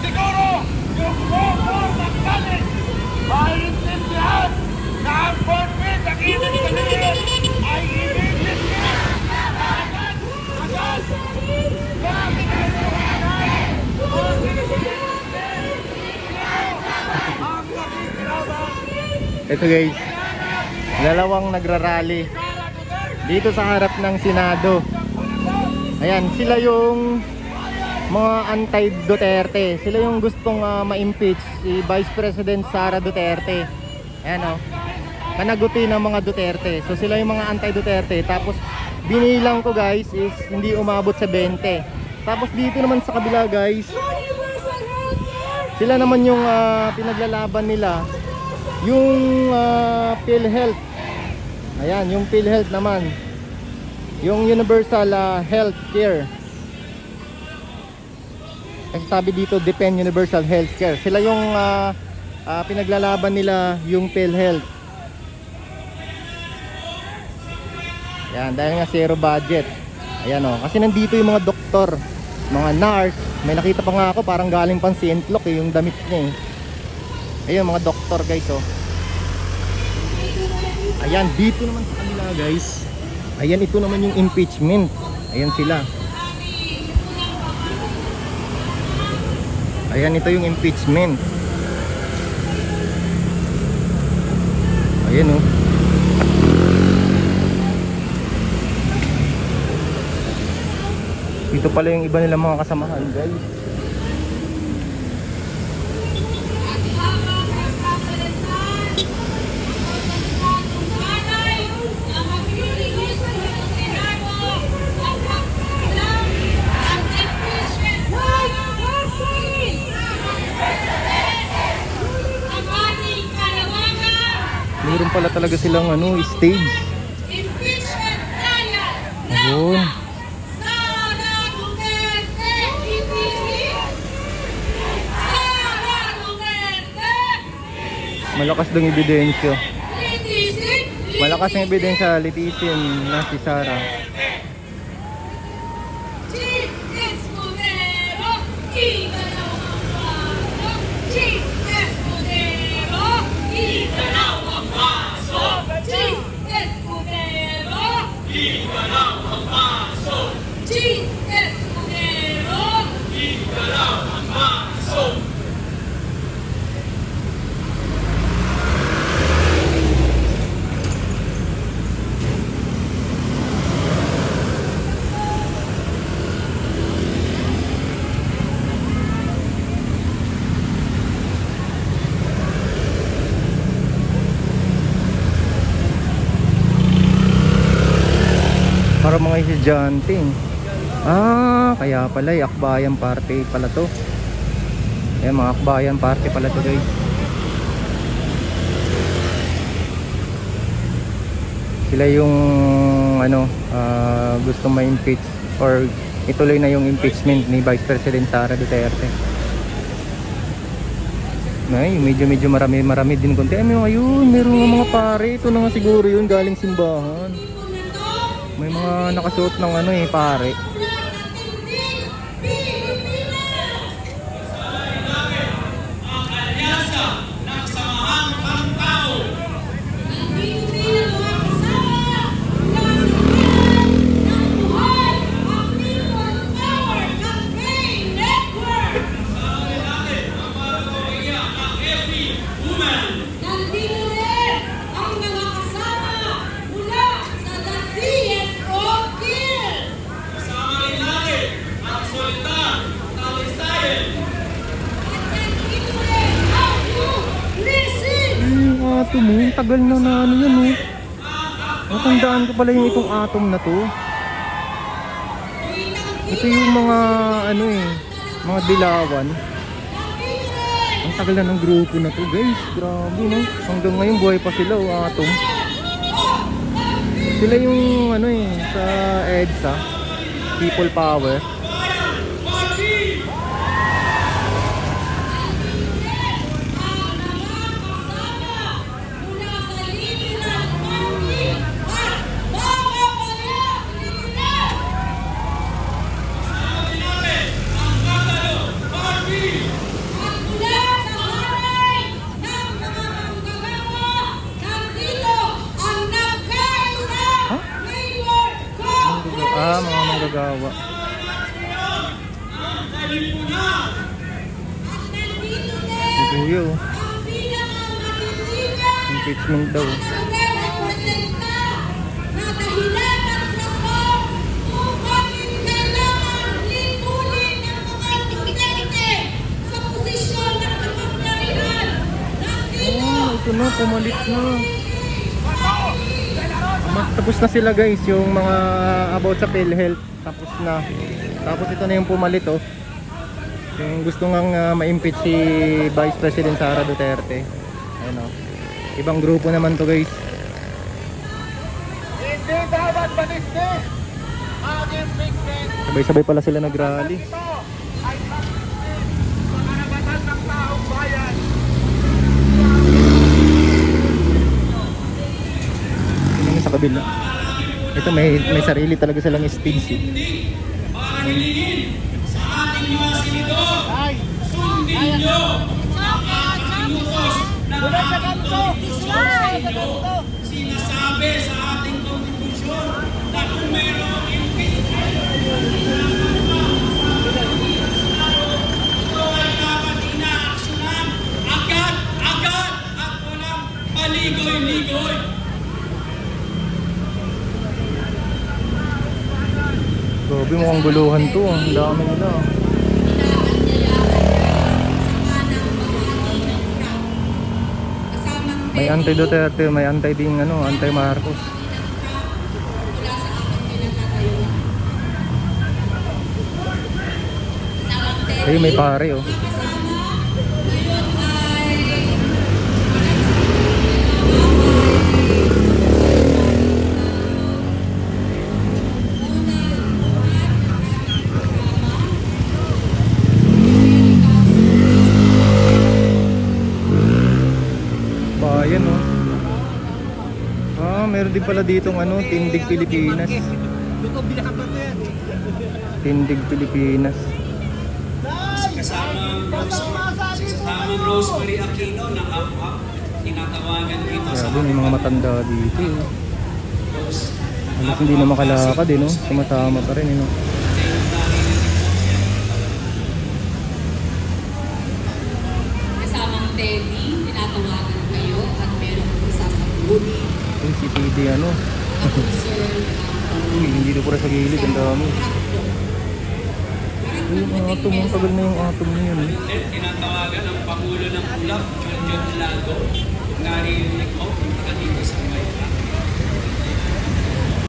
Siguro, yung bobo ng galing, maintindihan na ang forfeit ng ibig sabihin ay immediate agad, agad, ito guys, dalawang nagrarally dito sa harap ng Senado. Ayan, sila yung mga anti-Duterte. Sila yung gustong ma-impeach si Vice President Sara Duterte. Ayan o, kanaguti ng mga Duterte. So sila yung mga anti-Duterte. Tapos binilang ko guys is hindi umabot sa 20. Tapos dito naman sa kabila guys, sila naman yung pinaglalaban nila, yung PhilHealth. Ayan, yung PhilHealth naman, yung universal health care. Kasi sabi dito, depend universal health care. Sila yung pinaglalaban nila, yung PhilHealth. Ayan, dahil nga zero budget. Ayan o, kasi nandito yung mga doktor, mga nurse. May nakita pa nga ako, parang galing pang Sientlok yung damit niya Ayan, mga doktor guys o. Ayan, dito naman sa kanila guys. Ayan, ito naman yung impeachment. Ayan sila. Ayan, ito yung impeachment. Ayan o. Dito pala yung iba nilang mga kasamahan guys. Meron pala talaga silang stage. Ayun. Malakas dong ebidensya. Malakas ang ebidensya, litisin na si Sara. Para mga estudyante. Kaya pala Akbayan Party pala to. Ayan, mga Akbayan Party pala to guys. Sila yung gusto ma-impeach or ituloy na yung impeachment ni Vice President Sara Duterte. Ay, medyo marami din konti. Ayun, meron nga mga pare. Ito na nga siguro yun, galing simbahan. May mga nakasuot ng pare. Tagal na yan Natandaan ko pala yung itong atom na to. Ito yung mga mga dilawan. Ang tagal na ng grupo na to guys. Grabe hanggang ngayon buhay pa sila atom. Sila yung sa EDSA, People Power. endorsement daw. Ito na, pumalit na. Tapos na sila guys, yung mga about sa PhilHealth. Tapos na. Tapos ito na yung pumalit oh. Yung gusto ngang ma-impeach si Vice President Sara Duterte. Ayun oh. Ibang grupo naman to guys. Hindi dapat balistis ang impeachment. Sabay-sabay pala sila nag-rally. Ito ay balistis sa karapatan ng taong bayan. Sa kabila. Ito may sarili talaga silang stage. Para hilingin sa ating mga senador, sundin nyo ang ating utos ng ating konstitusyon sa inyo. Sinasabi sa ating konstitusyon na kung mayroong impeachment, ito ay dapat inaaksyonan agad at walang paligoy-ligoy. Grabe, mukhang guluhan to. Ang dami nila. May anti-Duterte, may anti-ding ano, anti-Marcos. Ay, may pare oh. Bayan oh. Meron din pala ditong ano, Tindig Pilipinas. Tindig Pilipinas. Kasamang Rosemary Aquino na up-up, tinatawagan dito sa Grabe, may mga matanda dito eh. Halos hindi na makalakad eh no, tumatama pa rin eh no. Kasamang Teddy, tinatawagan kayo at meron kong sasagot. Ay, si TD ano. Uy, hindi na pura sa gilid, ang dami. Uy, yung atom, ang tagal na yung atom na yun eh. Tinatawagan ang Pangulo ng Ulap, John Lago. Naririnig ko, punta dito